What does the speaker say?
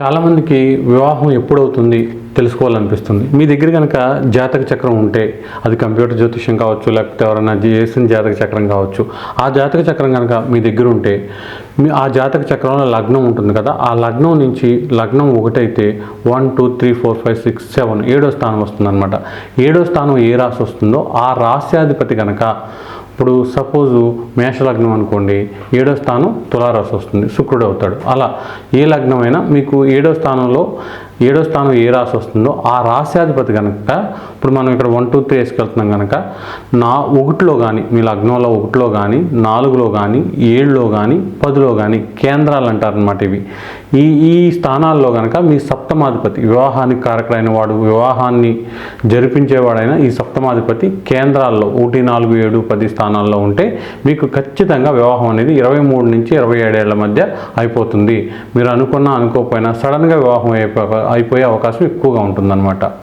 చాలామందికి వివాహం ఎప్పుడవుతుంది తెలుసుకోవాలనిపిస్తుంది. మీ దగ్గర కనుక జాతక చక్రం ఉంటే అది కంప్యూటర్ జ్యోతిష్యం కావచ్చు, లేకపోతే ఎవరైనా చేసిన జాతక చక్రం కావచ్చు. ఆ జాతక చక్రం కనుక మీ దగ్గర ఉంటే ఆ జాతక చక్రంలో లగ్నం ఉంటుంది కదా, ఆ లగ్నం నుంచి లగ్నం ఒకటైతే 1 2 3 4 5 6 7 ఏడో స్థానం వస్తుందన్నమాట. ఏడో స్థానం ఏ రాశి వస్తుందో ఆ రాశ్యాధిపతి కనుక, ఇప్పుడు సపోజు మేషలగ్నం అనుకోండి, ఏడో స్థానం తులారాశి వస్తుంది, శుక్రుడు అవుతాడు. అలా ఏ లగ్నమైనా మీకు ఏడో స్థానం ఏ రాశి వస్తుందో ఆ రాశ్యాధిపతి కనుక, ఇప్పుడు మనం ఇక్కడ 1 2 3 వేసుకెళ్తున్నాం కనుక ఒకటిలో కానీ, మీ లగ్నంలో ఒకటిలో కానీ, 4లో కానీ, 7లో కానీ, 10లో కానీ కేంద్రాలు అంటారనమాట. ఈ స్థానాల్లో కనుక మీ సప్తమాధిపతి, వివాహానికి కారకుడైన వాడు, వివాహాన్ని జరిపించేవాడైన ఈ సప్తమాధిపతి కేంద్రాల్లో 1 4 7 10 స్థానాల్లో ఉంటే మీకు ఖచ్చితంగా వివాహం అనేది 23 నుంచి 27 ఏళ్ల మధ్య అయిపోతుంది. మీరు అనుకోకపోయినా సడన్గా వివాహం అయిపోయే అవకాశం ఎక్కువగా ఉంటుందన్నమాట.